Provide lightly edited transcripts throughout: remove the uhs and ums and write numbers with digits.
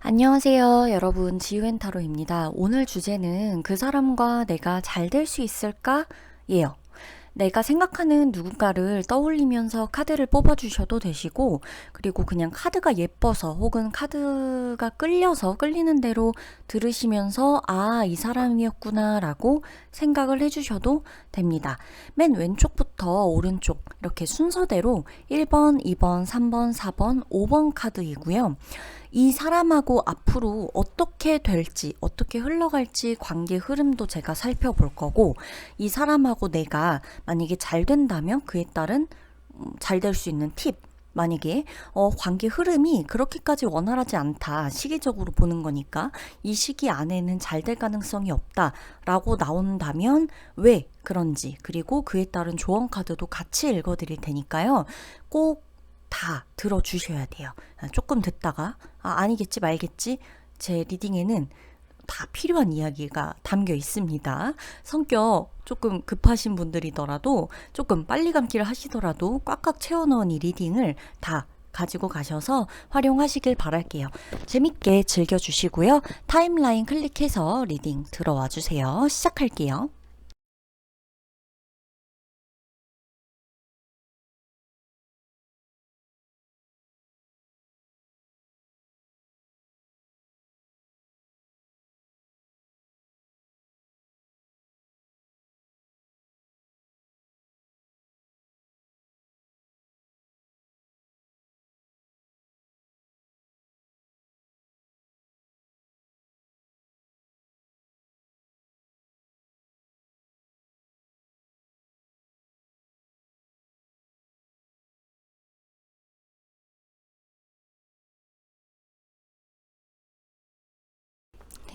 안녕하세요, 여러분. 지유앤타로입니다. 오늘 주제는 그 사람과 내가 잘 될 수 있을까? 예요. 내가 생각하는 누군가를 떠올리면서 카드를 뽑아주셔도 되시고, 그리고 그냥 카드가 예뻐서 혹은 카드가 끌려서 끌리는 대로 들으시면서 아, 이 사람이었구나 라고 생각을 해주셔도 됩니다. 맨 왼쪽부터 오른쪽 이렇게 순서대로 1번, 2번, 3번, 4번, 5번 카드이고요. 이 사람하고 앞으로 어떻게 될지, 어떻게 흘러갈지 관계 흐름도 제가 살펴볼 거고, 이 사람하고 내가 만약에 잘 된다면 그에 따른 잘 될 수 있는 팁, 만약에 관계 흐름이 그렇게까지 원활하지 않다, 시기적으로 보는 거니까 이 시기 안에는 잘 될 가능성이 없다라고 나온다면 왜 그런지, 그리고 그에 따른 조언 카드도 같이 읽어드릴 테니까요. 꼭 다 들어주셔야 돼요. 조금 듣다가 아니겠지 말겠지, 제 리딩에는 다 필요한 이야기가 담겨 있습니다. 성격 조금 급하신 분들이더라도, 조금 빨리 감기를 하시더라도 꽉꽉 채워넣은 이 리딩을 다 가지고 가셔서 활용하시길 바랄게요. 재밌게 즐겨주시고요. 타임라인 클릭해서 리딩 들어와 주세요. 시작할게요.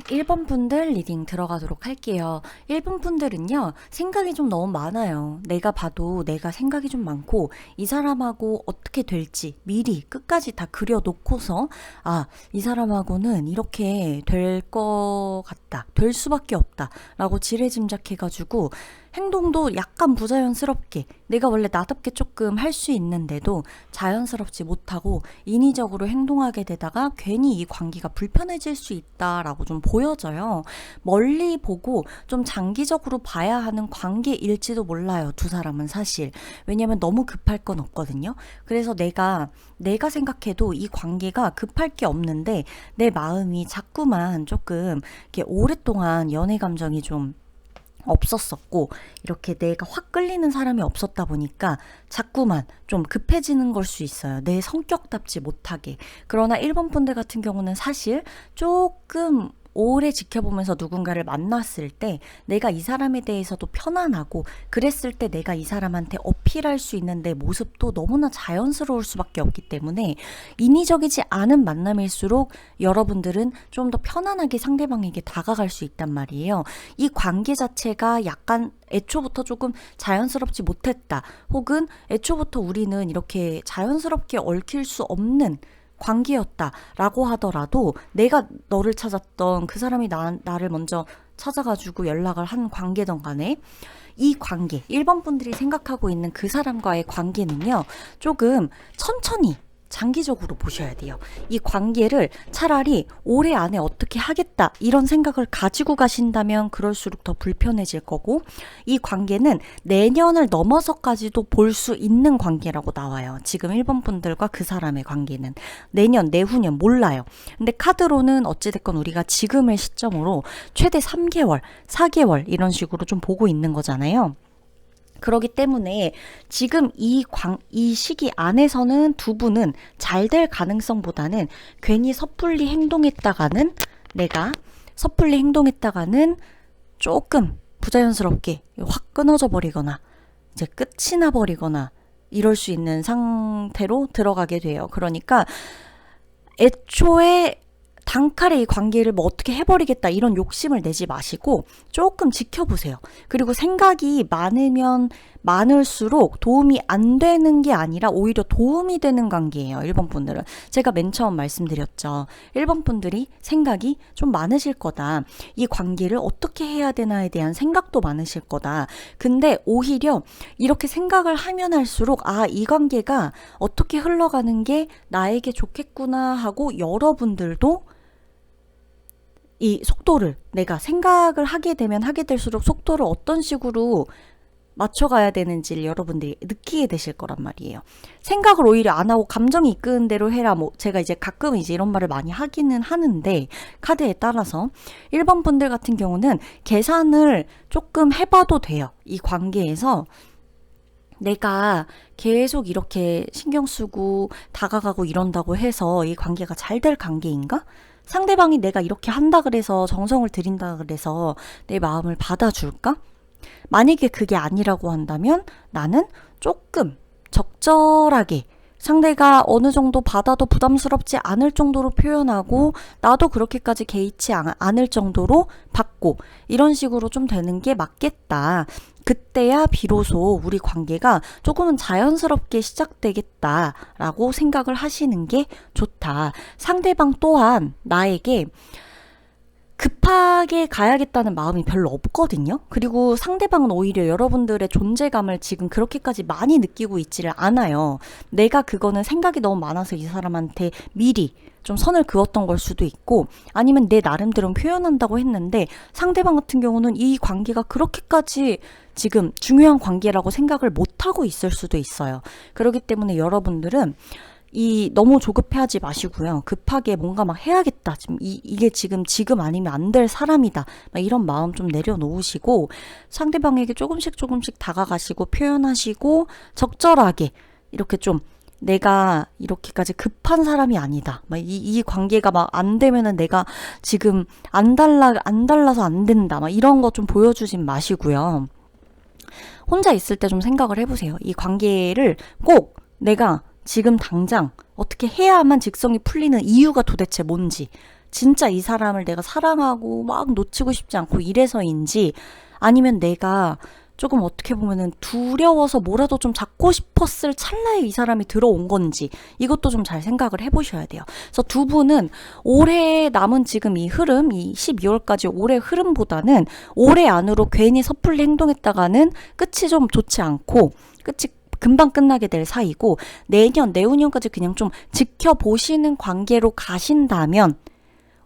1번 분들 리딩 들어가도록 할게요. 1번 분들은요, 생각이 좀 너무 많아요. 내가 봐도 내가 생각이 좀 많고, 이 사람하고 어떻게 될지 미리 끝까지 다 그려놓고서, 아, 이 사람하고는 이렇게 될 것 같다, 될 수밖에 없다 라고 지레짐작해가지고 행동도 약간 부자연스럽게, 내가 원래 나답게 조금 할 수 있는데도 자연스럽지 못하고 인위적으로 행동하게 되다가 괜히 이 관계가 불편해질 수 있다라고 좀 보여져요. 멀리 보고 좀 장기적으로 봐야 하는 관계일지도 몰라요, 두 사람은 사실. 왜냐면 너무 급할 건 없거든요. 그래서 내가 생각해도 이 관계가 급할 게 없는데, 내 마음이 자꾸만 조금 이렇게 오랫동안 연애 감정이 좀 없었었고, 이렇게 내가 확 끌리는 사람이 없었다 보니까 자꾸만 좀 급해지는 걸 수 있어요. 내 성격답지 못하게. 그러나 1번 분들 같은 경우는 사실 조금 오래 지켜보면서 누군가를 만났을 때 내가 이 사람에 대해서도 편안하고, 그랬을 때 내가 이 사람한테 어필할 수 있는 내 모습도 너무나 자연스러울 수밖에 없기 때문에, 인위적이지 않은 만남일수록 여러분들은 좀 더 편안하게 상대방에게 다가갈 수 있단 말이에요. 이 관계 자체가 약간 애초부터 조금 자연스럽지 못했다, 혹은 애초부터 우리는 이렇게 자연스럽게 얽힐 수 없는 관계였다라고 하더라도, 내가 너를 찾았던 그 사람이 나를 먼저 찾아가지고 연락을 한 관계든 간에, 이 관계, 1번 분들이 생각하고 있는 그 사람과의 관계는요, 조금 천천히 장기적으로 보셔야 돼요. 이 관계를 차라리 올해 안에 어떻게 하겠다 이런 생각을 가지고 가신다면 그럴수록 더 불편해질 거고, 이 관계는 내년을 넘어서까지도 볼 수 있는 관계라고 나와요. 지금 1번 분들과 그 사람의 관계는 내년, 내후년 몰라요. 근데 카드로는 어찌됐건 우리가 지금의 시점으로 최대 3개월, 4개월 이런 식으로 좀 보고 있는 거잖아요. 그러기 때문에 지금 이 시기 안에서는 두 분은 잘 될 가능성보다는, 괜히 내가 섣불리 행동했다가는 조금 부자연스럽게 확 끊어져 버리거나 이제 끝이 나 버리거나 이럴 수 있는 상태로 들어가게 돼요. 그러니까 애초에 단칼에 이 관계를 뭐 어떻게 해버리겠다 이런 욕심을 내지 마시고 조금 지켜보세요. 그리고 생각이 많으면 많을수록 도움이 안 되는 게 아니라 오히려 도움이 되는 관계예요. 1번 분들은. 제가 맨 처음 말씀드렸죠. 1번 분들이 생각이 좀 많으실 거다. 이 관계를 어떻게 해야 되나에 대한 생각도 많으실 거다. 근데 오히려 이렇게 생각을 하면 할수록 이 관계가 어떻게 흘러가는 게 나에게 좋겠구나 하고 여러분들도 이 속도를 내가 생각을 하게 되면 하게 될수록 속도를 어떤 식으로 맞춰가야 되는지를 여러분들이 느끼게 되실 거란 말이에요. 생각을 오히려 안 하고 감정이 이끄는 대로 해라. 뭐 제가 이제 가끔 이제 이런 말을 많이 하기는 하는데 카드에 따라서 1번 분들 같은 경우는 계산을 조금 해봐도 돼요. 이 관계에서 내가 계속 이렇게 신경 쓰고 다가가고 이런다고 해서 이 관계가 잘 될 관계인가? 상대방이 내가 이렇게 한다 그래서 정성을 들인다 그래서 내 마음을 받아줄까? 만약에 그게 아니라고 한다면 나는 조금 적절하게 상대가 어느 정도 받아도 부담스럽지 않을 정도로 표현하고 나도 그렇게까지 개의치 않을 정도로 받고 이런 식으로 좀 되는 게 맞겠다. 그때야 비로소 우리 관계가 조금은 자연스럽게 시작되겠다라고 생각을 하시는 게 좋다. 상대방 또한 나에게 급하게 가야겠다는 마음이 별로 없거든요. 그리고 상대방은 오히려 여러분들의 존재감을 지금 그렇게까지 많이 느끼고 있지를 않아요. 내가 그거는 생각이 너무 많아서 이 사람한테 미리 좀 선을 그었던 걸 수도 있고 아니면 내 나름대로 표현한다고 했는데 상대방 같은 경우는 이 관계가 그렇게까지 지금 중요한 관계라고 생각을 못하고 있을 수도 있어요. 그렇기 때문에 여러분들은 너무 조급해하지 마시고요. 급하게 뭔가 막 해야겠다. 이게 지금 아니면 안 될 사람이다. 막 이런 마음 좀 내려놓으시고 상대방에게 조금씩 다가가시고 표현하시고 적절하게 이렇게 좀 내가 이렇게까지 급한 사람이 아니다. 막 이 관계가 막 안 되면은 내가 지금 안 달라서 안 된다. 막 이런 거 좀 보여주진 마시고요. 혼자 있을 때 좀 생각을 해보세요. 이 관계를 꼭 내가 지금 당장 어떻게 해야만 직성이 풀리는 이유가 도대체 뭔지, 진짜 이 사람을 내가 사랑하고 막 놓치고 싶지 않고 이래서인지, 아니면 내가 조금 어떻게 보면은 두려워서 뭐라도 좀 잡고 싶었을 찰나에 이 사람이 들어온 건지, 이것도 좀 잘 생각을 해보셔야 돼요. 그래서 두 분은 올해 남은 지금 이 흐름, 이 12월까지 올해 흐름보다는 올해 안으로 괜히 섣불리 행동했다가는 끝이 좀 좋지 않고, 끝이 금방 끝나게 될 사이고 내후년까지 그냥 좀 지켜보시는 관계로 가신다면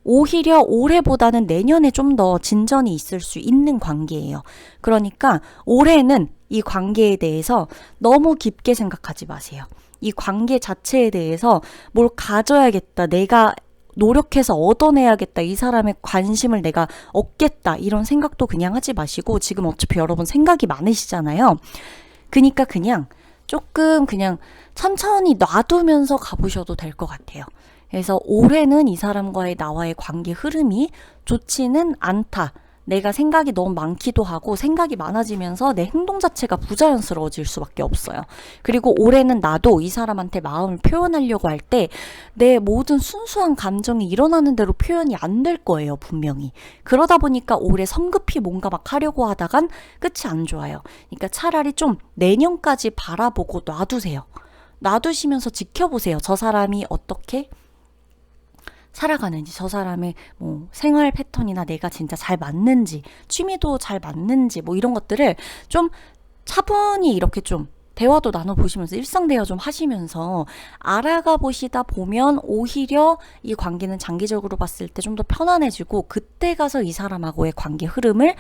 오히려 올해보다는 내년에 좀 더 진전이 있을 수 있는 관계예요. 그러니까 올해는 이 관계에 대해서 너무 깊게 생각하지 마세요. 이 관계 자체에 대해서 뭘 가져야겠다, 내가 노력해서 얻어내야겠다, 이 사람의 관심을 내가 얻겠다, 이런 생각도 그냥 하지 마시고, 지금 어차피 여러분 생각이 많으시잖아요. 그러니까 그냥 조금 그냥 천천히 놔두면서 가보셔도 될 것 같아요. 그래서 올해는 이 사람과의 나와의 관계 흐름이 좋지는 않다. 내가 생각이 너무 많기도 하고 생각이 많아지면서 내 행동 자체가 부자연스러워질 수밖에 없어요. 그리고 올해는 나도 이 사람한테 마음을 표현하려고 할 때 내 모든 순수한 감정이 일어나는 대로 표현이 안 될 거예요, 분명히. 그러다 보니까 올해 성급히 뭔가 막 하려고 하다간 끝이 안 좋아요. 그러니까 차라리 좀 내년까지 바라보고 놔두세요. 놔두시면서 지켜보세요. 저 사람이 어떻게 살아가는지, 저 사람의 뭐 생활 패턴이나 내가 진짜 잘 맞는지, 취미도 잘 맞는지, 뭐 이런 것들을 좀 차분히 이렇게 좀 대화도 나눠보시면서 일상 대화 좀 하시면서 알아가 보시다 보면 오히려 이 관계는 장기적으로 봤을 때 좀 더 편안해지고 그때 가서 이 사람하고의 관계 흐름을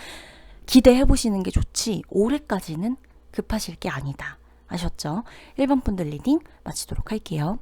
기대해 보시는 게 좋지, 올해까지는 급하실 게 아니다. 아셨죠? 1번 분들 리딩 마치도록 할게요.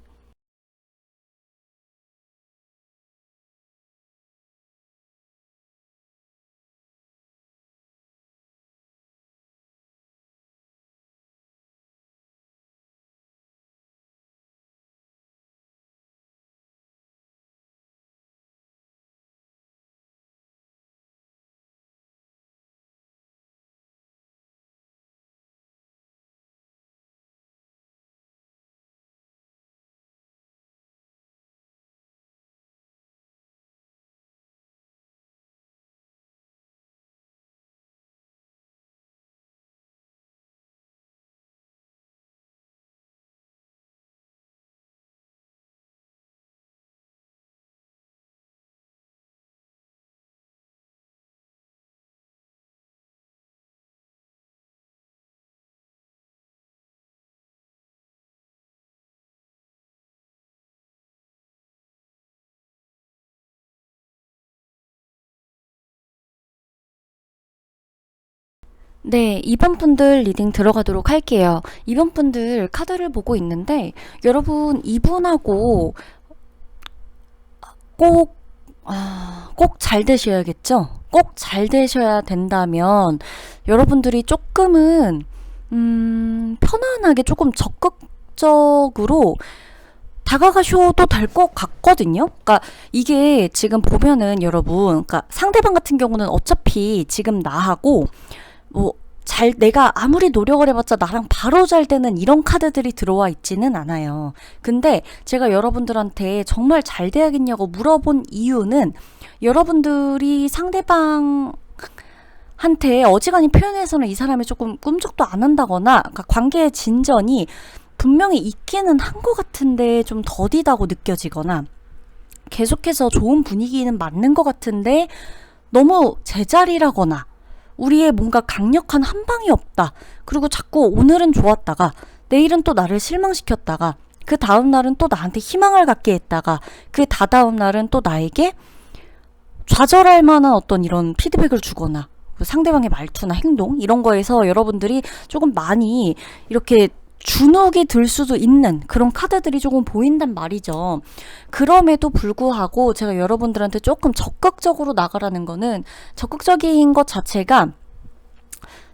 네, 2번 분들 리딩 들어가도록 할게요. 2번 분들 카드를 보고 있는데, 여러분, 이분하고 꼭, 꼭 잘 되셔야겠죠? 꼭 잘 되셔야 된다면, 여러분들이 조금은, 편안하게 조금 적극적으로 다가가셔도 될 것 같거든요. 그러니까 이게 지금 보면은 여러분, 그러니까 상대방 같은 경우는 어차피 지금 나하고 뭐 내가 아무리 노력을 해봤자 나랑 바로 잘 되는 이런 카드들이 들어와 있지는 않아요. 근데 제가 여러분들한테 정말 잘 돼야겠냐고 물어본 이유는 여러분들이 상대방 한테 어지간히 표현해서는 이 사람이 조금 꿈쩍도 안 한다거나, 그러니까 관계의 진전이 분명히 있기는 한 것 같은데 좀 더디다고 느껴지거나, 계속해서 좋은 분위기는 맞는 것 같은데 너무 제자리라거나, 우리의 뭔가 강력한 한 방이 없다. 그리고 자꾸 오늘은 좋았다가 내일은 또 나를 실망시켰다가 그 다음 날은 또 나한테 희망을 갖게 했다가 그 다다음 날은 또 나에게 좌절할 만한 어떤 이런 피드백을 주거나, 그 상대방의 말투나 행동 이런 거에서 여러분들이 조금 많이 이렇게 주눅이 들 수도 있는 그런 카드들이 조금 보인단 말이죠. 그럼에도 불구하고 제가 여러분들한테 조금 적극적으로 나가라는 거는, 적극적인 것 자체가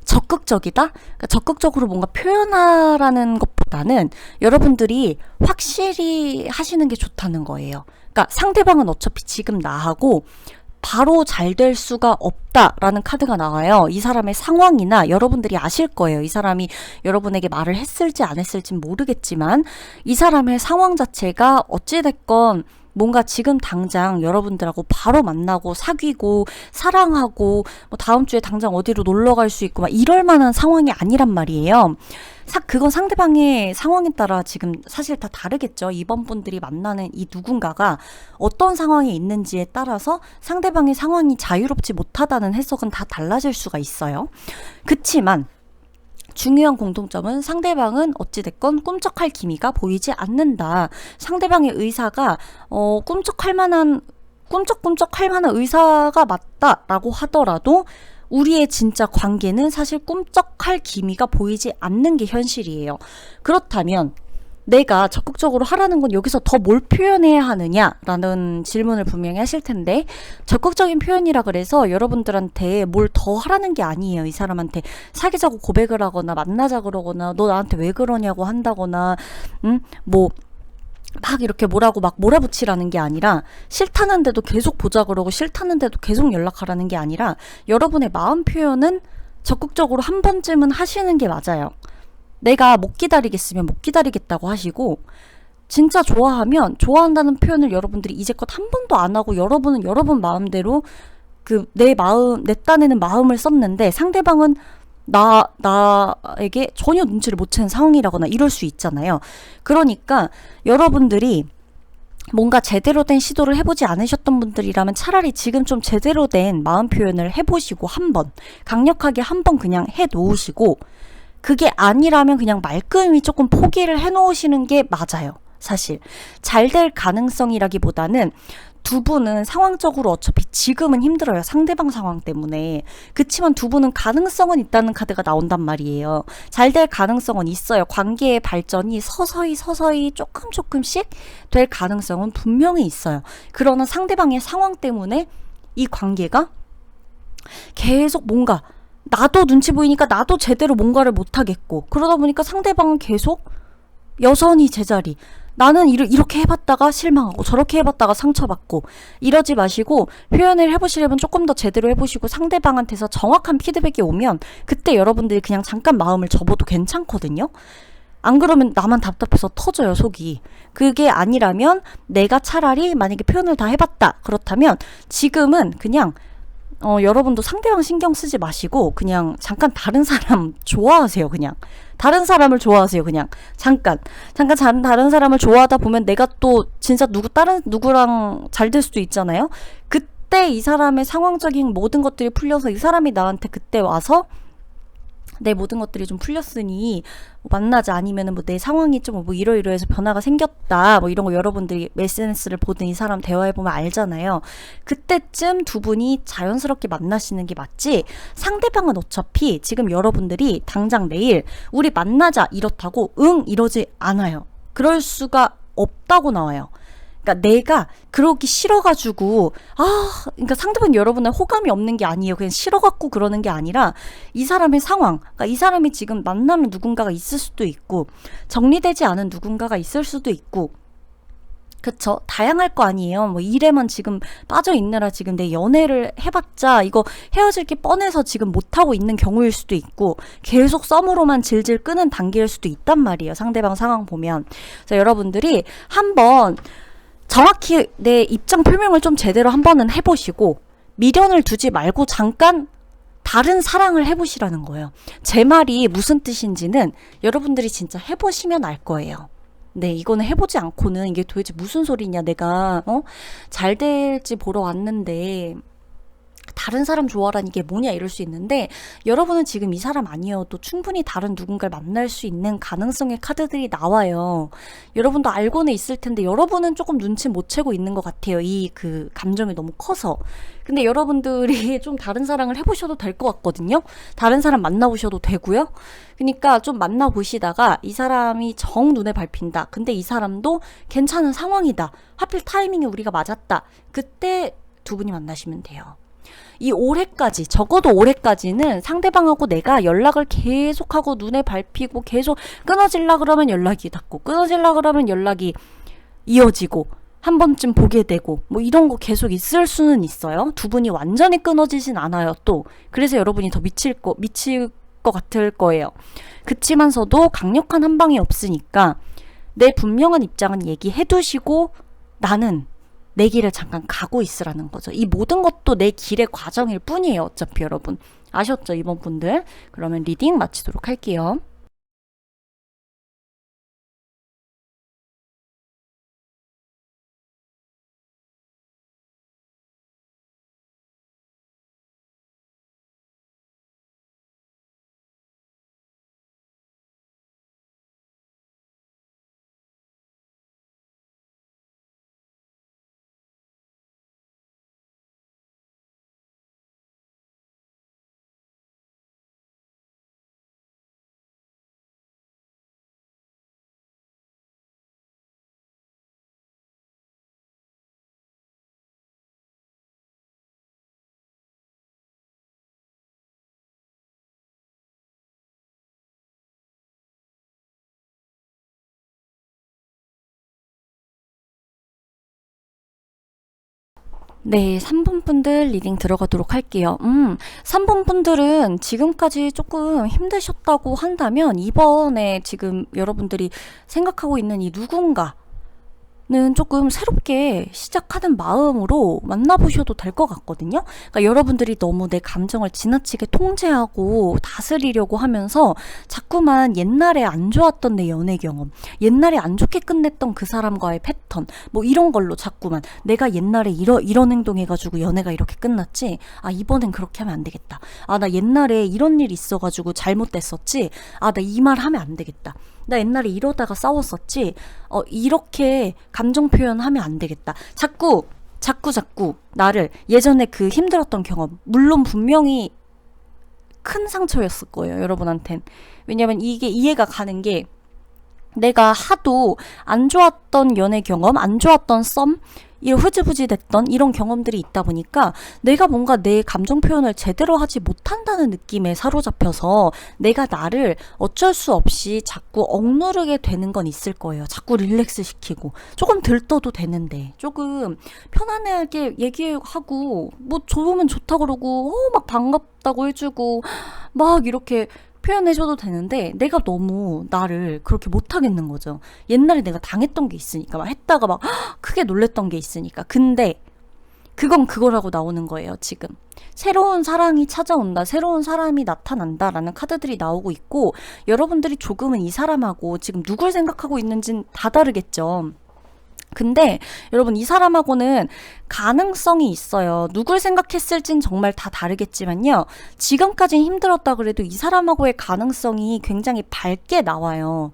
적극적이다? 그러니까 적극적으로 뭔가 표현하라는 것보다는 여러분들이 확실히 하시는 게 좋다는 거예요. 그러니까 상대방은 어차피 지금 나하고 바로 잘 될 수가 없다라는 카드가 나와요. 이 사람의 상황이나 여러분들이 아실 거예요. 이 사람이 여러분에게 말을 했을지 안 했을지 모르겠지만 이 사람의 상황 자체가 어찌됐건 뭔가 지금 당장 여러분들하고 바로 만나고 사귀고 사랑하고 뭐 다음 주에 당장 어디로 놀러 갈 수 있고 막 이럴 만한 상황이 아니란 말이에요. 그건 상대방의 상황에 따라 지금 사실 다 다르겠죠. 이번 분들이 만나는 이 누군가가 어떤 상황에 있는지에 따라서 상대방의 상황이 자유롭지 못하다는 해석은 다 달라질 수가 있어요. 그치만 중요한 공통점은 상대방은 어찌됐건 꿈쩍할 기미가 보이지 않는다. 상대방의 의사가 꿈쩍할 만한 의사가 맞다라고 하더라도 우리의 진짜 관계는 사실 꿈쩍할 기미가 보이지 않는 게 현실이에요. 그렇다면 내가 적극적으로 하라는 건 여기서 더 뭘 표현해야 하느냐라는 질문을 분명히 하실 텐데, 적극적인 표현이라 그래서 여러분들한테 뭘 더 하라는 게 아니에요. 이 사람한테 사귀자고 고백을 하거나 만나자 그러거나 너 나한테 왜 그러냐고 한다거나 뭐 막 이렇게 뭐라고 막 몰아붙이라는 게 아니라, 싫다는데도 계속 보자 그러고 싫다는데도 계속 연락하라는 게 아니라 여러분의 마음 표현은 적극적으로 한 번쯤은 하시는 게 맞아요. 내가 못 기다리겠으면 못 기다리겠다고 하시고, 진짜 좋아하면 좋아한다는 표현을 여러분들이 이제껏 한 번도 안 하고 여러분은 여러분 마음대로 내 딴에는 마음을 썼는데 상대방은 나에게 전혀 눈치를 못 채는 상황이라거나 이럴 수 있잖아요. 그러니까 여러분들이 뭔가 제대로 된 시도를 해보지 않으셨던 분들이라면 차라리 지금 좀 제대로 된 마음 표현을 해보시고 한번 강력하게 한번 그냥 해놓으시고, 그게 아니라면 그냥 말끔히 조금 포기를 해놓으시는 게 맞아요. 사실 잘 될 가능성이라기보다는 두 분은 상황적으로 어차피 지금은 힘들어요. 상대방 상황 때문에. 그치만 두 분은 가능성은 있다는 카드가 나온단 말이에요. 잘 될 가능성은 있어요. 관계의 발전이 서서히 조금씩 될 가능성은 분명히 있어요. 그러나 상대방의 상황 때문에 이 관계가 계속 뭔가, 나도 눈치 보이니까 나도 제대로 뭔가를 못하겠고, 그러다 보니까 상대방은 계속 여전히 제자리. 나는 이렇게 해봤다가 실망하고 저렇게 해봤다가 상처받고, 이러지 마시고 표현을 해보시려면 조금 더 제대로 해보시고 상대방한테서 정확한 피드백이 오면 그때 여러분들이 그냥 잠깐 마음을 접어도 괜찮거든요. 안 그러면 나만 답답해서 터져요, 속이. 그게 아니라면 내가 차라리 만약에 표현을 다 해봤다 그렇다면 지금은 그냥 여러분도 상대방 신경 쓰지 마시고 그냥 잠깐 다른 사람 좋아하세요. 그냥 다른 사람을 좋아하세요. 그냥 잠깐 다른 사람을 좋아하다 보면 내가 또 진짜 다른 누구랑 잘 될 수도 있잖아요. 그때 이 사람의 상황적인 모든 것들이 풀려서 이 사람이 나한테 그때 와서 내 모든 것들이 좀 풀렸으니 뭐 만나자, 아니면은 뭐 내 상황이 좀 뭐 이러이러해서 변화가 생겼다, 뭐 이런 거 여러분들이 SNS를 보든 이 사람 대화해보면 알잖아요. 그때쯤 두 분이 자연스럽게 만나시는 게 맞지, 상대방은 어차피 지금 여러분들이 당장 내일 우리 만나자 이렇다고 응 이러지 않아요. 그럴 수가 없다고 나와요. 그러니까 내가 그러기 싫어가지고 그러니까 상대방 여러분의 호감이 없는 게 아니에요. 그냥 싫어갖고 그러는 게 아니라 이 사람의 상황, 그러니까 이 사람이 지금 만나는 누군가가 있을 수도 있고 정리되지 않은 누군가가 있을 수도 있고, 그쵸? 다양할 거 아니에요. 뭐 일에만 지금 빠져 있느라 지금 내 연애를 해봤자 이거 헤어질 게 뻔해서 지금 못하고 있는 경우일 수도 있고, 계속 썸으로만 질질 끄는 단계일 수도 있단 말이에요. 상대방 상황 보면. 그래서 여러분들이 한번 정확히 내 입장 표명을 좀 제대로 한번은 해보시고, 미련을 두지 말고 잠깐 다른 사랑을 해보시라는 거예요. 제 말이 무슨 뜻인지는 여러분들이 진짜 해보시면 알 거예요. 네, 이거는 해보지 않고는 이게 도대체 무슨 소리냐, 내가 잘 될지 보러 왔는데 다른 사람 좋아라니 이게 뭐냐 이럴 수 있는데, 여러분은 지금 이 사람 아니어도 충분히 다른 누군가를 만날 수 있는 가능성의 카드들이 나와요. 여러분도 알고는 있을 텐데 여러분은 조금 눈치 못 채고 있는 것 같아요. 이 그 감정이 너무 커서. 근데 여러분들이 좀 다른 사랑을 해보셔도 될 것 같거든요. 다른 사람 만나보셔도 되고요. 그러니까 좀 만나보시다가 이 사람이 정 눈에 밟힌다, 근데 이 사람도 괜찮은 상황이다, 하필 타이밍이 우리가 맞았다, 그때 두 분이 만나시면 돼요. 이 올해까지, 적어도 올해까지는 상대방하고 내가 연락을 계속하고 눈에 밟히고, 계속 끊어질라 그러면 연락이 닿고, 끊어질라 그러면 연락이 이어지고, 한 번쯤 보게 되고, 뭐 이런 거 계속 있을 수는 있어요. 두 분이 완전히 끊어지진 않아요, 또. 그래서 여러분이 더 미칠 것 같을 거예요. 그치만서도 강력한 한 방이 없으니까 내 분명한 입장은 얘기해 두시고 나는 내 길을 잠깐 가고 있으라는 거죠. 이 모든 것도 내 길의 과정일 뿐이에요. 어차피 여러분. 아셨죠? 이번 분들. 그러면 리딩 마치도록 할게요. 네, 3번 분들 리딩 들어가도록 할게요. 3번 분들은 지금까지 조금 힘드셨다고 한다면 이번에 지금 여러분들이 생각하고 있는 이 누군가 는 조금 새롭게 시작하는 마음으로 만나보셔도 될 것 같거든요. 그러니까 여러분들이 너무 내 감정을 지나치게 통제하고 다스리려고 하면서 자꾸만 옛날에 안 좋았던 내 연애 경험, 옛날에 안 좋게 끝냈던 그 사람과의 패턴, 뭐 이런 걸로 자꾸만 내가 옛날에 이런 행동해가지고 연애가 이렇게 끝났지, 아 이번엔 그렇게 하면 안 되겠다, 아 나 옛날에 이런 일 있어가지고 잘못됐었지, 아 나 이 말 하면 안 되겠다, 나 옛날에 이러다가 싸웠었지, 이렇게 감정 표현하면 안 되겠다. 자꾸 나를 예전에 그 힘들었던 경험, 물론 분명히 큰 상처였을 거예요, 여러분한텐. 왜냐면 이게 이해가 가는 게, 내가 하도 안 좋았던 연애 경험, 안 좋았던 썸, 이런 흐지부지 됐던 이런 경험들이 있다 보니까 내가 뭔가 내 감정 표현을 제대로 하지 못한다는 느낌에 사로잡혀서 내가 나를 어쩔 수 없이 자꾸 억누르게 되는 건 있을 거예요. 자꾸 릴렉스 시키고, 조금 들떠도 되는데 조금 편안하게 얘기하고, 뭐 좋으면 좋다 그러고 막 반갑다고 해주고 막 이렇게 표현해줘도 되는데, 내가 너무 나를 그렇게 못하겠는 거죠. 옛날에 내가 당했던 게 있으니까, 막 했다가 막 크게 놀랬던 게 있으니까. 근데 그건 그거라고 나오는 거예요, 지금. 새로운 사랑이 찾아온다, 새로운 사람이 나타난다 라는 카드들이 나오고 있고, 여러분들이 조금은 이 사람하고 지금 누굴 생각하고 있는지는 다 다르겠죠. 근데 여러분 이 사람하고는 가능성이 있어요. 누굴 생각했을진 정말 다 다르겠지만요. 지금까진 힘들었다 그래도 이 사람하고의 가능성이 굉장히 밝게 나와요.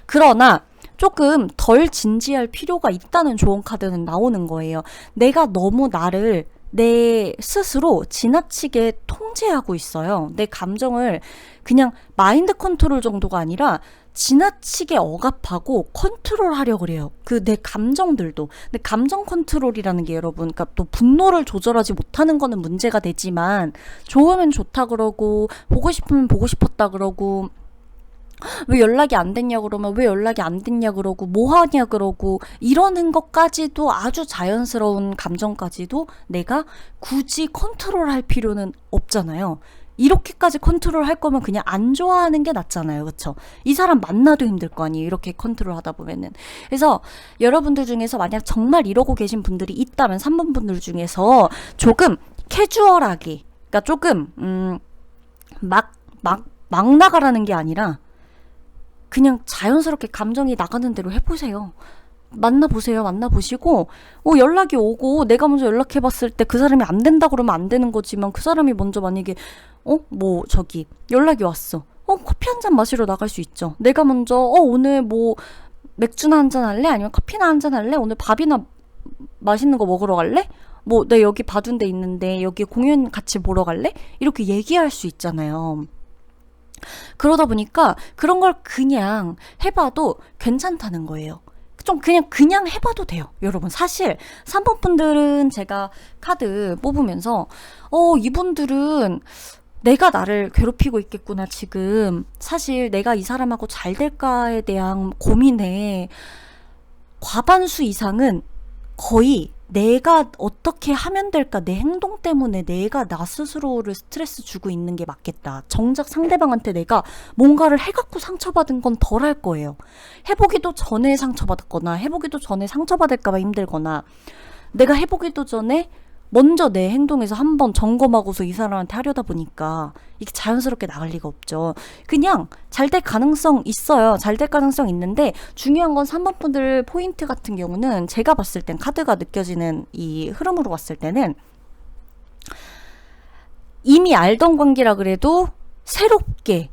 그러나 조금 덜 진지할 필요가 있다는 조언 카드는 나오는 거예요. 내가 너무 나를 내 스스로 지나치게 통제하고 있어요. 내 감정을 그냥 마인드 컨트롤 정도가 아니라 지나치게 억압하고 컨트롤하려고 그래요. 그 내 감정들도. 근데 감정 컨트롤이라는 게 여러분, 그러니까 또 분노를 조절하지 못하는 거는 문제가 되지만 좋으면 좋다 그러고 보고 싶으면 보고 싶었다 그러고 왜 연락이 안 됐냐 그러면 왜 연락이 안 됐냐 그러고 뭐 하냐 그러고 이러는 것까지도 아주 자연스러운 감정까지도 내가 굳이 컨트롤할 필요는 없잖아요. 이렇게까지 컨트롤 할 거면 그냥 안 좋아하는 게 낫잖아요. 그쵸? 이 사람 만나도 힘들 거 아니에요. 이렇게 컨트롤 하다 보면은. 그래서 여러분들 중에서 만약 정말 이러고 계신 분들이 있다면 3번 분들 중에서 조금 캐주얼하게, 그러니까 조금 막 나가라는 게 아니라 그냥 자연스럽게 감정이 나가는 대로 해보세요. 만나보세요. 만나보시고 연락이 오고 내가 먼저 연락해봤을 때 그 사람이 안 된다 그러면 안 되는 거지만 그 사람이 먼저 만약에 뭐 저기 연락이 왔어. 커피 한 잔 마시러 나갈 수 있죠. 내가 먼저 오늘 뭐 맥주나 한 잔 할래? 아니면 커피나 한 잔 할래? 오늘 밥이나 맛있는 거 먹으러 갈래? 뭐 내 여기 봐둔 데 있는데 여기 공연 같이 보러 갈래? 이렇게 얘기할 수 있잖아요. 그러다 보니까 그런 걸 그냥 해봐도 괜찮다는 거예요. 좀 그냥 해봐도 돼요. 여러분 사실 3번 분들은 제가 카드 뽑으면서 이분들은 내가 나를 괴롭히고 있겠구나 지금. 사실 내가 이 사람하고 잘 될까에 대한 고민에 과반수 이상은 거의 내가 어떻게 하면 될까, 내 행동 때문에 내가 나 스스로를 스트레스 주고 있는 게 맞겠다. 정작 상대방한테 내가 뭔가를 해갖고 상처받은 건 덜 할 거예요. 해보기도 전에 상처받았거나 해보기도 전에 상처받을까봐 힘들거나 내가 해보기도 전에 먼저 내 행동에서 한번 점검하고서 이 사람한테 하려다 보니까 이게 자연스럽게 나갈 리가 없죠. 그냥 잘 될 가능성 있어요. 잘 될 가능성 있는데 중요한 건 3번 분들 포인트 같은 경우는 제가 봤을 땐 카드가 느껴지는 이 흐름으로 봤을 때는 이미 알던 관계라 그래도 새롭게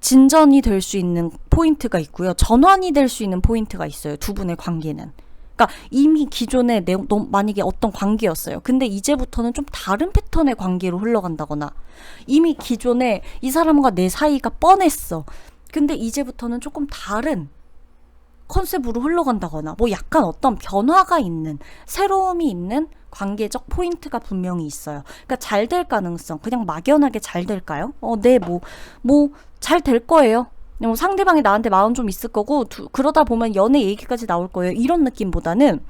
진전이 될 수 있는 포인트가 있고요. 전환이 될 수 있는 포인트가 있어요. 두 분의 관계는. 그러니까 이미 기존에 만약에 어떤 관계였어요. 근데 이제부터는 좀 다른 패턴의 관계로 흘러간다거나 이미 기존에 이 사람과 내 사이가 뻔했어. 근데 이제부터는 조금 다른 컨셉으로 흘러간다거나 뭐 약간 어떤 변화가 있는 새로움이 있는 관계적 포인트가 분명히 있어요. 그러니까 잘 될 가능성 그냥 막연하게 잘 될까요? 네, 잘 될 거예요. 뭐 상대방이 나한테 마음 좀 있을 거고 그러다 보면 연애 얘기까지 나올 거예요. 이런 느낌보다는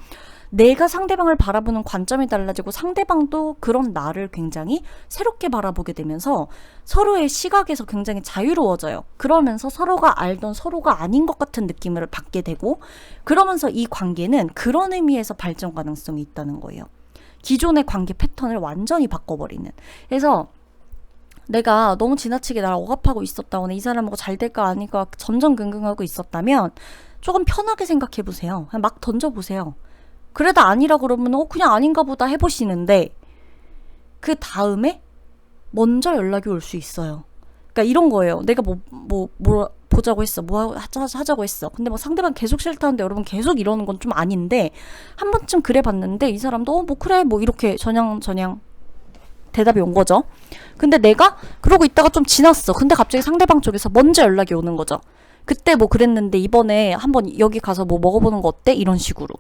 내가 상대방을 바라보는 관점이 달라지고 상대방도 그런 나를 굉장히 새롭게 바라보게 되면서 서로의 시각에서 굉장히 자유로워져요. 그러면서 서로가 알던 서로가 아닌 것 같은 느낌을 받게 되고 그러면서 이 관계는 그런 의미에서 발전 가능성이 있다는 거예요. 기존의 관계 패턴을 완전히 바꿔버리는. 그래서 내가 너무 지나치게 나를 억압하고 있었다거나 이 사람하고 잘 될까 아닐까 전전긍긍하고 있었다면 조금 편하게 생각해보세요. 그냥 막 던져보세요. 그래도 아니라 그러면 그냥 아닌가 보다 해보시는데 그 다음에 먼저 연락이 올 수 있어요. 그러니까 이런 거예요. 내가 뭐 보자고 했어. 뭐 하자고 했어. 근데 뭐 상대방 계속 싫다는데 여러분 계속 이러는 건 좀 아닌데 한 번쯤 그래 봤는데 이 사람도 뭐 그래 뭐 이렇게 전향 대답이 온 거죠. 근데 내가 그러고 있다가 좀 지났어. 근데 갑자기 상대방 쪽에서 먼저 연락이 오는 거죠. 그때 뭐 그랬는데 이번에 한번 여기 가서 뭐 먹어보는 거 어때? 이런 식으로.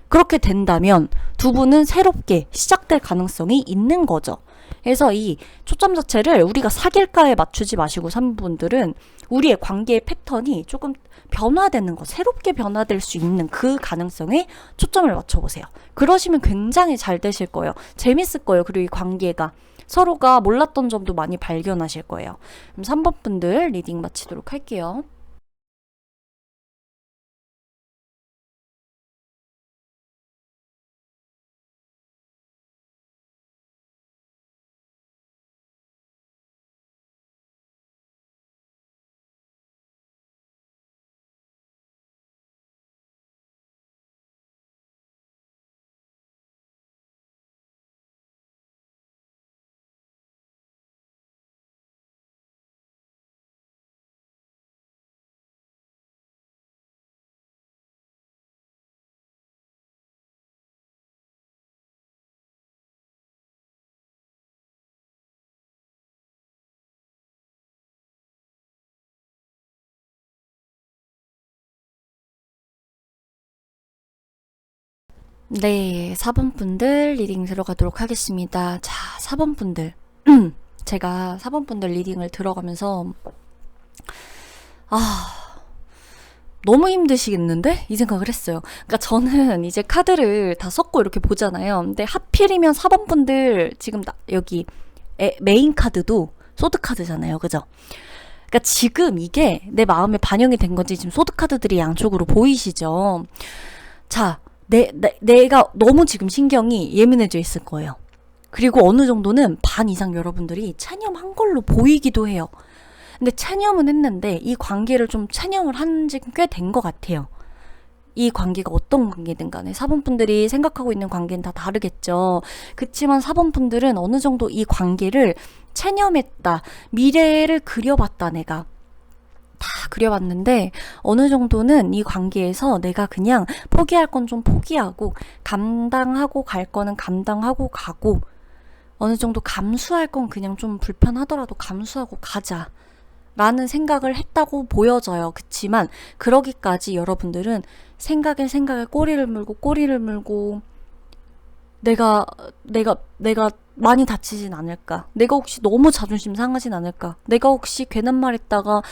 그렇게 된다면 두 분은 새롭게 시작될 가능성이 있는 거죠. 그래서 이 초점 자체를 우리가 사귈까에 맞추지 마시고 3분들은 우리의 관계의 패턴이 조금 변화되는 거, 새롭게 변화될 수 있는 그 가능성에 초점을 맞춰보세요. 그러시면 굉장히 잘 되실 거예요. 재밌을 거예요. 그리고 이 관계가 서로가 몰랐던 점도 많이 발견하실 거예요. 그럼 3번 분들 리딩 마치도록 할게요. 네, 4번 분들 리딩 들어가도록 하겠습니다. 자, 4번 분들. 제가 4번 분들 리딩을 들어가면서, 너무 힘드시겠는데? 이 생각을 했어요. 그러니까 저는 이제 카드를 다 섞고 이렇게 보잖아요. 근데 하필이면 4번 분들 지금 여기 메인 카드도 소드 카드잖아요. 그죠? 그러니까 지금 이게 내 마음에 반영이 된 건지 지금 소드 카드들이 양쪽으로 보이시죠? 자, 내가 너무 지금 신경이 예민해져 있을 거예요. 그리고 어느 정도는 반 이상 여러분들이 체념한 걸로 보이기도 해요. 근데 체념은 했는데 이 관계를 좀 체념을 한 지 꽤 된 것 같아요. 이 관계가 어떤 관계든 간에 4번 분들이 생각하고 있는 관계는 다 다르겠죠. 그치만 4번 분들은 어느 정도 이 관계를 체념했다. 미래를 그려봤다. 내가 다 그려봤는데 어느 정도는 이 관계에서 내가 그냥 포기할 건 좀 포기하고 감당하고 갈 거는 감당하고 가고 어느 정도 감수할 건 그냥 좀 불편하더라도 감수하고 가자 라는 생각을 했다고 보여져요. 그치만 그러기까지 여러분들은 생각에 꼬리를 물고 내가 많이 다치진 않을까? 내가 혹시 너무 자존심 상하진 않을까? 내가 혹시 괜한 말 했다가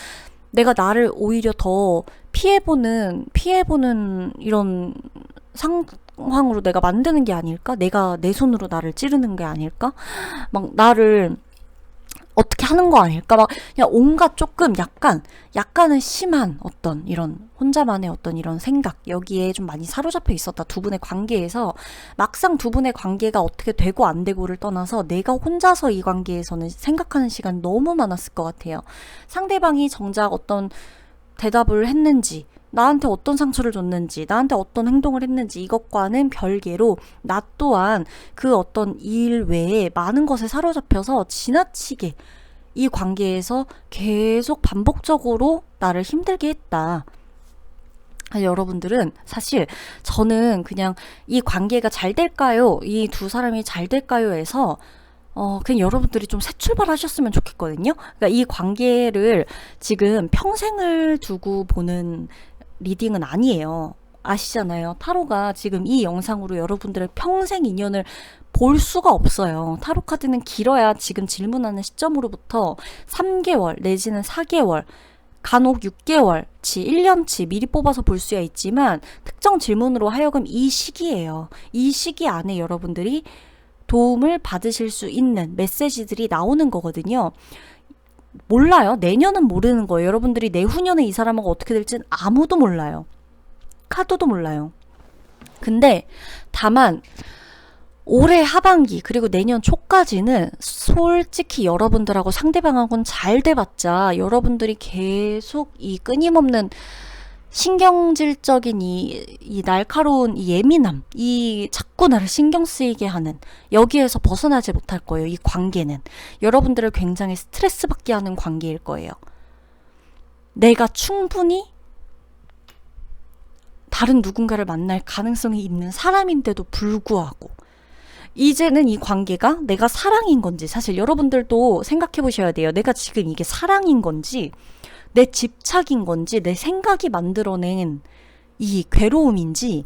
내가 나를 오히려 더 피해보는 이런 상황으로 내가 만드는 게 아닐까? 내가 내 손으로 나를 찌르는 게 아닐까? 막 나를 어떻게 하는 거 아닐까? 막 그냥 온갖 조금 약간은 심한 어떤 이런 혼자만의 어떤 이런 생각 여기에 좀 많이 사로잡혀 있었다. 두 분의 관계에서 막상 두 분의 관계가 어떻게 되고 안 되고를 떠나서 내가 혼자서 이 관계에서는 생각하는 시간이 너무 많았을 것 같아요. 상대방이 정작 어떤 대답을 했는지 나한테 어떤 상처를 줬는지 나한테 어떤 행동을 했는지 이것과는 별개로 나 또한 그 어떤 일 외에 많은 것에 사로잡혀서 지나치게 이 관계에서 계속 반복적으로 나를 힘들게 했다. 여러분들은 사실 저는 그냥 이 관계가 잘 될까요? 이 두 사람이 잘 될까요? 에서 그냥 여러분들이 좀 새 출발하셨으면 좋겠거든요. 그러니까 이 관계를 지금 평생을 두고 보는 리딩은 아니에요. 아시잖아요. 타로가 지금 이 영상으로 여러분들의 평생 인연을 볼 수가 없어요. 타로 카드는 길어야 지금 질문하는 시점으로부터 3개월 내지는 4개월 간혹 6개월치, 1년치 미리 뽑아서 볼 수야 있지만 특정 질문으로 하여금 이 시기예요. 이 시기 안에 여러분들이 도움을 받으실 수 있는 메시지들이 나오는 거거든요. 몰라요. 내년은 모르는 거예요. 여러분들이 내후년에 이 사람하고 어떻게 될지는 아무도 몰라요. 카드도 몰라요. 근데 다만 올해 하반기 그리고 내년 초까지는 솔직히 여러분들하고 상대방하고는 잘 돼봤자 여러분들이 계속 이 끊임없는 신경질적인 이 날카로운 이 예민함, 이 자꾸 나를 신경 쓰이게 하는 여기에서 벗어나지 못할 거예요. 이 관계는 여러분들을 굉장히 스트레스 받게 하는 관계일 거예요. 내가 충분히 다른 누군가를 만날 가능성이 있는 사람인데도 불구하고 이제는 이 관계가 내가 사랑인 건지 사실 여러분들도 생각해 보셔야 돼요. 내가 지금 이게 사랑인 건지 내 집착인 건지 내 생각이 만들어낸 이 괴로움인지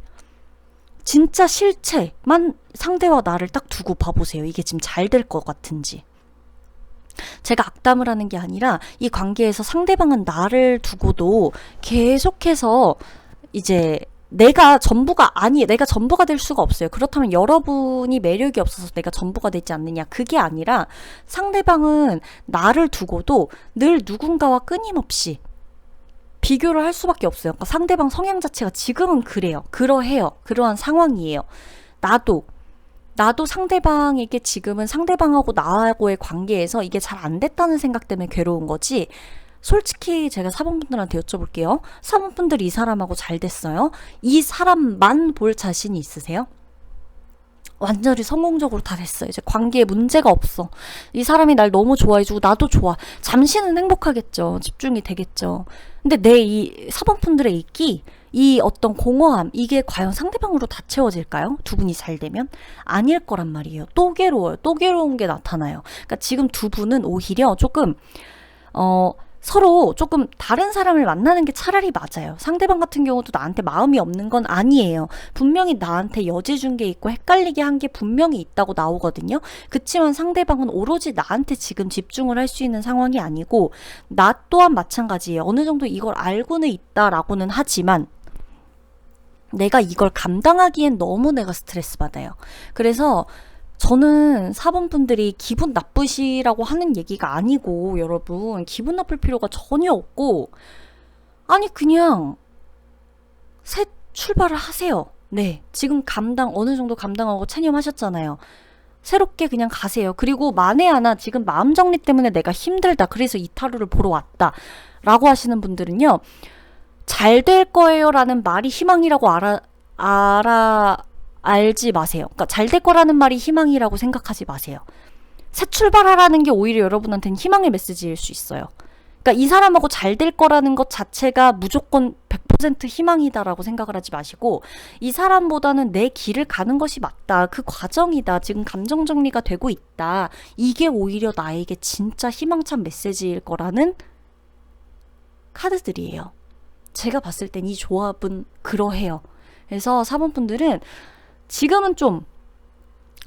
진짜 실체만 상대와 나를 딱 두고 봐보세요. 이게 지금 잘 될 것 같은지. 제가 악담을 하는 게 아니라 이 관계에서 상대방은 나를 두고도 계속해서 이제 내가 전부가 될 수가 없어요. 그렇다면 여러분이 매력이 없어서 내가 전부가 되지 않느냐. 그게 아니라 상대방은 나를 두고도 늘 누군가와 끊임없이 비교를 할 수밖에 없어요. 그러니까 상대방 성향 자체가 지금은 그래요. 그러해요. 그러한 상황이에요. 나도 상대방에게 지금은 상대방하고 나하고의 관계에서 이게 잘 안 됐다는 생각 때문에 괴로운 거지. 솔직히 제가 4번분들한테 여쭤볼게요. 4번분들 이 사람하고 잘 됐어요? 이 사람만 볼 자신이 있으세요? 완전히 성공적으로 다 됐어요. 이제 관계에 문제가 없어. 이 사람이 날 너무 좋아해주고 나도 좋아. 잠시는 행복하겠죠. 집중이 되겠죠. 근데 내 이 4번분들의 있기 이 어떤 공허함 이게 과연 상대방으로 다 채워질까요? 두 분이 잘 되면? 아닐 거란 말이에요. 또 괴로워요. 또 괴로운 게 나타나요. 그러니까 지금 두 분은 오히려 조금 서로 조금 다른 사람을 만나는 게 차라리 맞아요. 상대방 같은 경우도 나한테 마음이 없는 건 아니에요. 분명히 나한테 여지 준 게 있고 헷갈리게 한 게 분명히 있다고 나오거든요. 그치만 상대방은 오로지 나한테 지금 집중을 할 수 있는 상황이 아니고 나 또한 마찬가지예요. 어느 정도 이걸 알고는 있다라고는 하지만 내가 이걸 감당하기엔 너무 내가 스트레스 받아요. 그래서 저는 4번 분들이 기분 나쁘시라고 하는 얘기가 아니고, 여러분 기분 나쁠 필요가 전혀 없고, 아니 그냥 새 출발을 하세요. 네, 지금 어느 정도 감당하고 체념하셨잖아요. 새롭게 그냥 가세요. 그리고 만에 하나 지금 마음 정리 때문에 내가 힘들다, 그래서 이 타로를 보러 왔다 라고 하시는 분들은요, 잘 될 거예요 라는 말이 희망이라고 알지 마세요. 그러니까 잘 될 거라는 말이 희망이라고 생각하지 마세요. 새 출발하라는 게 오히려 여러분한테는 희망의 메시지일 수 있어요. 그러니까 이 사람하고 잘 될 거라는 것 자체가 무조건 100% 희망이다라고 생각을 하지 마시고, 이 사람보다는 내 길을 가는 것이 맞다, 그 과정이다, 지금 감정 정리가 되고 있다, 이게 오히려 나에게 진짜 희망찬 메시지일 거라는 카드들이에요. 제가 봤을 땐 이 조합은 그러해요. 그래서 4번 분들은 지금은 좀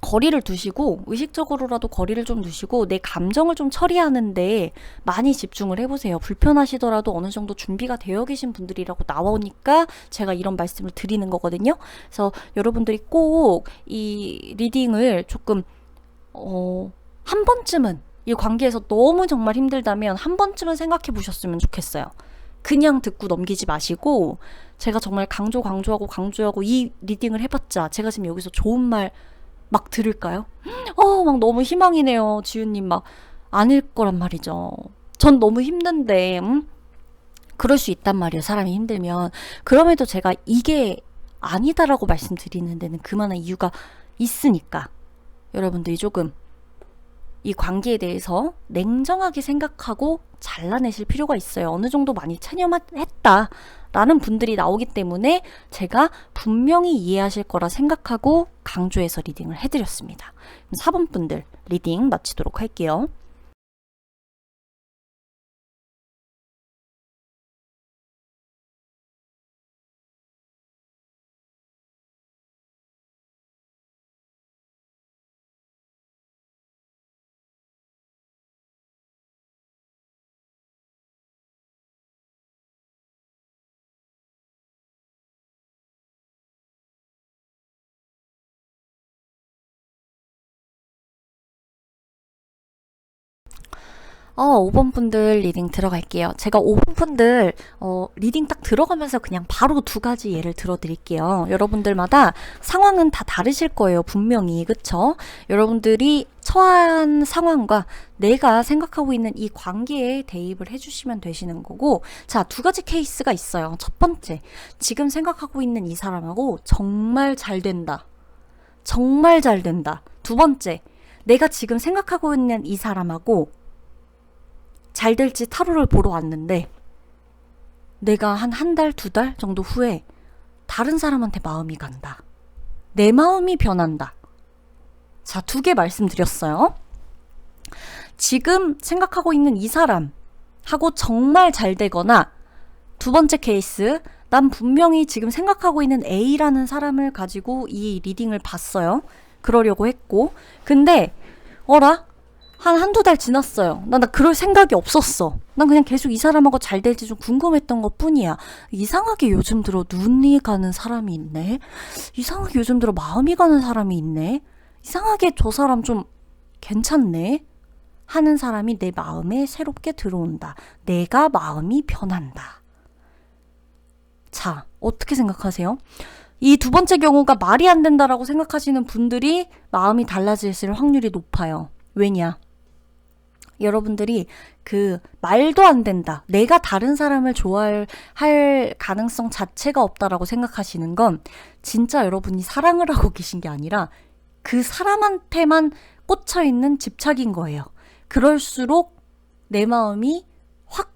거리를 두시고, 의식적으로라도 거리를 좀 두시고 내 감정을 좀 처리하는데 많이 집중을 해보세요. 불편하시더라도 어느 정도 준비가 되어 계신 분들이라고 나오니까 제가 이런 말씀을 드리는 거거든요. 그래서 여러분들이 꼭 이 리딩을 조금 한 번쯤은, 이 관계에서 너무 정말 힘들다면 한 번쯤은 생각해 보셨으면 좋겠어요. 그냥 듣고 넘기지 마시고, 제가 정말 강조하고 이 리딩을 해봤자 제가 지금 여기서 좋은 말 막 들을까요? 막 너무 희망이네요. 지윤님 막 아닐 거란 말이죠. 전 너무 힘든데, 그럴 수 있단 말이에요. 사람이 힘들면. 그럼에도 제가 이게 아니다라고 말씀드리는 데는 그만한 이유가 있으니까 여러분들이 조금 이 관계에 대해서 냉정하게 생각하고 잘라내실 필요가 있어요. 어느 정도 많이 체념했다 라는 분들이 나오기 때문에 제가 분명히 이해하실 거라 생각하고 강조해서 리딩을 해드렸습니다. 4번 분들 리딩 마치도록 할게요. 어, 5번 분들 리딩 들어갈게요. 제가 5번 분들 리딩 딱 들어가면서 그냥 바로 두 가지 예를 들어드릴게요. 여러분들마다 상황은 다 다르실 거예요. 분명히. 그쵸? 여러분들이 처한 상황과 내가 생각하고 있는 이 관계에 대입을 해주시면 되시는 거고, 자, 두 가지 케이스가 있어요. 첫 번째, 지금 생각하고 있는 이 사람하고 정말 잘 된다. 정말 잘 된다. 두 번째, 내가 지금 생각하고 있는 이 사람하고 잘 될지 타로를 보러 왔는데 내가 한 달, 두 달 정도 후에 다른 사람한테 마음이 간다. 내 마음이 변한다. 자, 두 개 말씀드렸어요. 지금 생각하고 있는 이 사람하고 정말 잘 되거나, 두 번째 케이스, 난 분명히 지금 생각하고 있는 A라는 사람을 가지고 이 리딩을 봤어요. 그러려고 했고, 근데 한두 달 지났어요. 나 그럴 생각이 없었어. 난 그냥 계속 이 사람하고 잘 될지 좀 궁금했던 것 뿐이야. 이상하게 요즘 들어 눈이 가는 사람이 있네. 이상하게 요즘 들어 마음이 가는 사람이 있네. 이상하게 저 사람 좀 괜찮네. 하는 사람이 내 마음에 새롭게 들어온다. 내가 마음이 변한다. 자, 어떻게 생각하세요? 이 두 번째 경우가 말이 안 된다라고 생각하시는 분들이 마음이 달라질 확률이 높아요. 왜냐? 여러분들이 그 말도 안 된다, 내가 다른 사람을 좋아할 가능성 자체가 없다라고 생각하시는 건 진짜 여러분이 사랑을 하고 계신 게 아니라 그 사람한테만 꽂혀있는 집착인 거예요. 그럴수록 내 마음이 확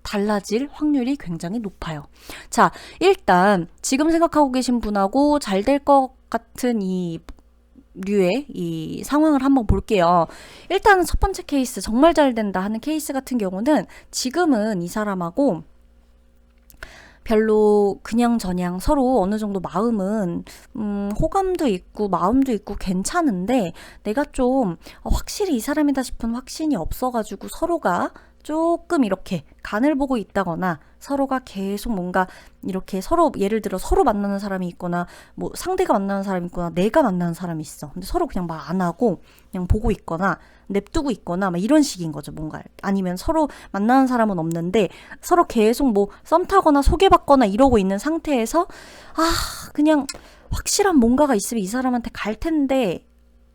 달라질 확률이 굉장히 높아요. 자, 일단 지금 생각하고 계신 분하고 잘 될 것 같은 이 류의 이 상황을 한번 볼게요. 일단은 첫 번째 케이스, 정말 잘 된다 하는 케이스 같은 경우는 지금은 이 사람하고 별로 그냥저냥 서로 어느 정도 마음은 호감도 있고 마음도 있고 괜찮은데 내가 좀 확실히 이 사람이다 싶은 확신이 없어가지고 서로가 조금 이렇게 간을 보고 있다거나 서로가 계속 뭔가 이렇게 서로 예를 들어 서로 만나는 사람이 있거나 뭐 상대가 만나는 사람이 있거나 내가 만나는 사람이 있어. 근데 서로 그냥 말 안 하고 그냥 보고 있거나 냅두고 있거나 막 이런 식인 거죠. 뭔가 아니면 서로 만나는 사람은 없는데 서로 계속 뭐 썸 타거나 소개받거나 이러고 있는 상태에서 그냥 확실한 뭔가가 있으면 이 사람한테 갈 텐데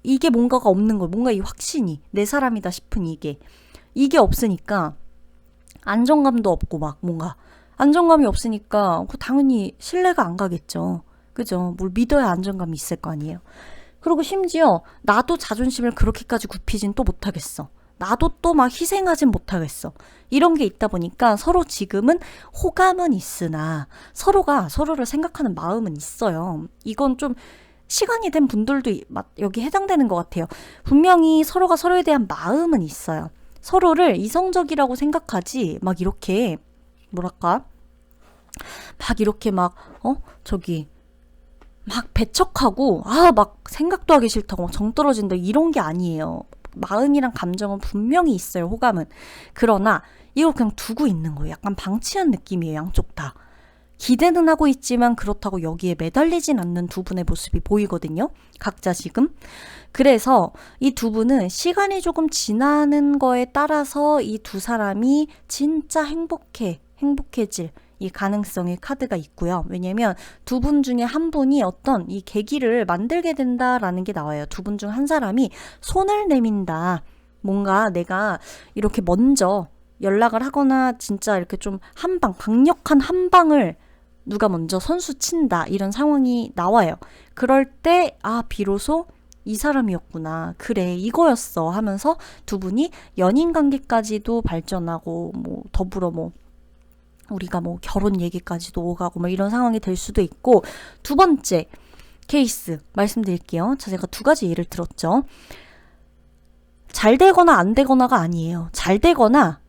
이게 뭔가가 없는 거, 뭔가 이 확신이 내 사람이다 싶은 이게 없으니까 안정감도 없고 막 뭔가 안정감이 없으니까 당연히 신뢰가 안 가겠죠. 그죠? 뭘 믿어야 안정감이 있을 거 아니에요. 그리고 심지어 나도 자존심을 그렇게까지 굽히진 또 못하겠어. 나도 또 막 희생하진 못하겠어. 이런 게 있다 보니까 서로 지금은 호감은 있으나 서로가 서로를 생각하는 마음은 있어요. 이건 좀 시간이 된 분들도 여기 해당되는 것 같아요. 분명히 서로가 서로에 대한 마음은 있어요. 서로를 이성적이라고 생각하지 막 이렇게 뭐랄까 막 이렇게 막 배척하고 막 생각도 하기 싫다고 막 정 떨어진다 이런 게 아니에요. 마음이랑 감정은 분명히 있어요. 호감은. 그러나 이걸 그냥 두고 있는 거예요. 약간 방치한 느낌이에요. 양쪽 다. 기대는 하고 있지만 그렇다고 여기에 매달리진 않는 두 분의 모습이 보이거든요. 각자 지금. 그래서 이 두 분은 시간이 조금 지나는 거에 따라서 이 두 사람이 진짜 행복해질 이 가능성의 카드가 있고요. 왜냐면 두 분 중에 한 분이 어떤 이 계기를 만들게 된다라는 게 나와요. 두 분 중 한 사람이 손을 내민다. 뭔가 내가 이렇게 먼저 연락을 하거나 진짜 이렇게 좀 강력한 한 방을 누가 먼저 선수 친다. 이런 상황이 나와요. 그럴 때 비로소 이 사람이었구나. 그래, 이거였어 하면서 두 분이 연인 관계까지도 발전하고 뭐 더불어 뭐 우리가 뭐 결혼 얘기까지도 오가고 뭐 이런 상황이 될 수도 있고. 두 번째 케이스 말씀드릴게요. 제가 두 가지 예를 들었죠. 잘 되거나 안 되거나가 아니에요. 잘 되거나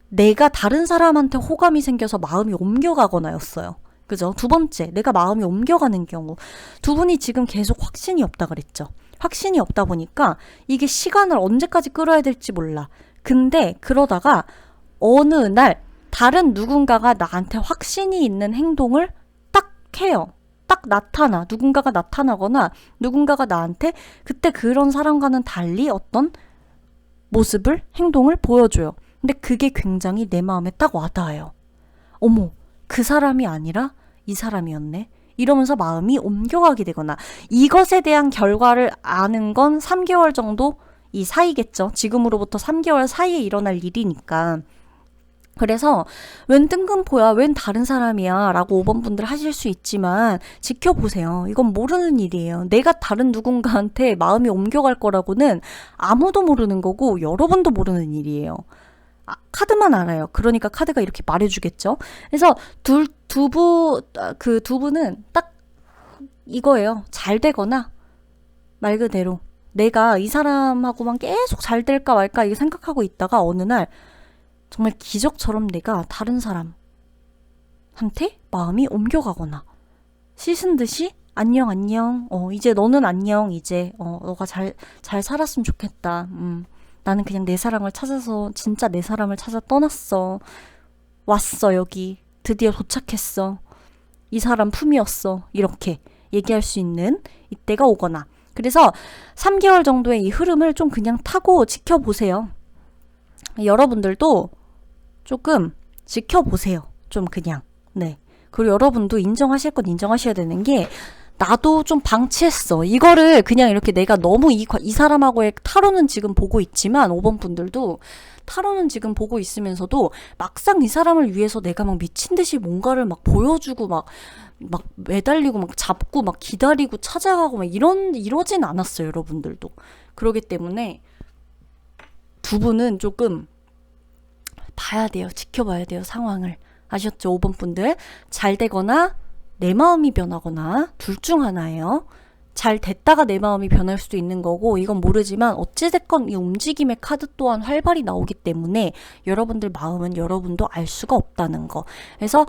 내가 다른 사람한테 호감이 생겨서 마음이 옮겨가거나였어요. 그죠? 두 번째, 내가 마음이 옮겨가는 경우. 두 분이 지금 계속 확신이 없다 그랬죠. 확신이 없다 보니까 이게 시간을 언제까지 끌어야 될지 몰라. 근데 그러다가 어느 날 다른 누군가가 나한테 확신이 있는 행동을 딱 해요. 딱 나타나. 누군가가 나타나거나 누군가가 나한테 그때 그런 사람과는 달리 어떤 모습을, 행동을 보여줘요. 근데 그게 굉장히 내 마음에 딱 와닿아요. 어머, 그 사람이 아니라 이 사람이었네. 이러면서 마음이 옮겨가게 되거나 이것에 대한 결과를 아는 건 3개월 정도 이 사이겠죠. 지금으로부터 3개월 사이에 일어날 일이니까. 그래서 웬 뜬금포야, 웬 다른 사람이야 라고 5번 분들 하실 수 있지만 지켜보세요. 이건 모르는 일이에요. 내가 다른 누군가한테 마음이 옮겨갈 거라고는 아무도 모르는 거고 여러분도 모르는 일이에요. 카드만 알아요. 그러니까 카드가 이렇게 말해주겠죠. 그래서 그 두 분은 딱 이거예요. 잘 되거나 말 그대로 내가 이 사람하고만 계속 잘 될까 말까 이게 생각하고 있다가 어느 날 정말 기적처럼 내가 다른 사람한테 마음이 옮겨가거나 씻은 듯이 안녕 이제 너는 안녕 이제 너가 잘 살았으면 좋겠다. 나는 그냥 내 사랑을 찾아서 진짜 내 사람을 찾아 떠났어. 왔어 여기. 드디어 도착했어. 이 사람 품이었어. 이렇게 얘기할 수 있는 이때가 오거나. 그래서 3개월 정도의 이 흐름을 좀 그냥 타고 지켜보세요. 여러분들도 조금 지켜보세요. 좀 그냥. 네. 그리고 여러분도 인정하실 건 인정하셔야 되는 게 나도 좀 방치했어. 이거를 그냥 이렇게 내가 너무 이 사람하고의 타로는 지금 보고 있지만 5번 분들도 타로는 지금 보고 있으면서도 막상 이 사람을 위해서 내가 막 미친 듯이 뭔가를 막 보여주고 막 매달리고 막 잡고 막 기다리고 찾아가고 막 이러진 않았어요. 여러분들도. 그러기 때문에 두 분은 조금 봐야 돼요. 지켜봐야 돼요. 상황을. 아셨죠? 5번 분들. 잘 되거나 내 마음이 변하거나 둘 중 하나예요. 잘 됐다가 내 마음이 변할 수도 있는 거고 이건 모르지만 어찌됐건 이 움직임의 카드 또한 활발히 나오기 때문에 여러분들 마음은 여러분도 알 수가 없다는 거. 그래서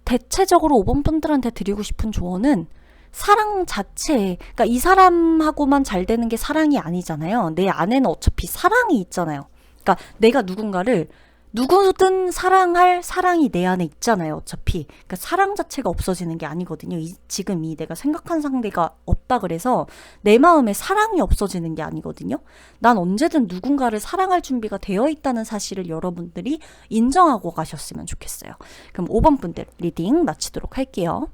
대체적으로 5번 분들한테 드리고 싶은 조언은 사랑 자체, 그러니까 이 사람하고만 잘 되는 게 사랑이 아니잖아요. 내 안에는 어차피 사랑이 있잖아요. 그러니까 내가 누군가를 누구든 사랑할 사랑이 내 안에 있잖아요. 어차피. 그러니까 사랑 자체가 없어지는 게 아니거든요. 지금 이 내가 생각한 상대가 없다 그래서 내 마음에 사랑이 없어지는 게 아니거든요. 난 언제든 누군가를 사랑할 준비가 되어 있다는 사실을 여러분들이 인정하고 가셨으면 좋겠어요. 그럼 5번 분들 리딩 마치도록 할게요.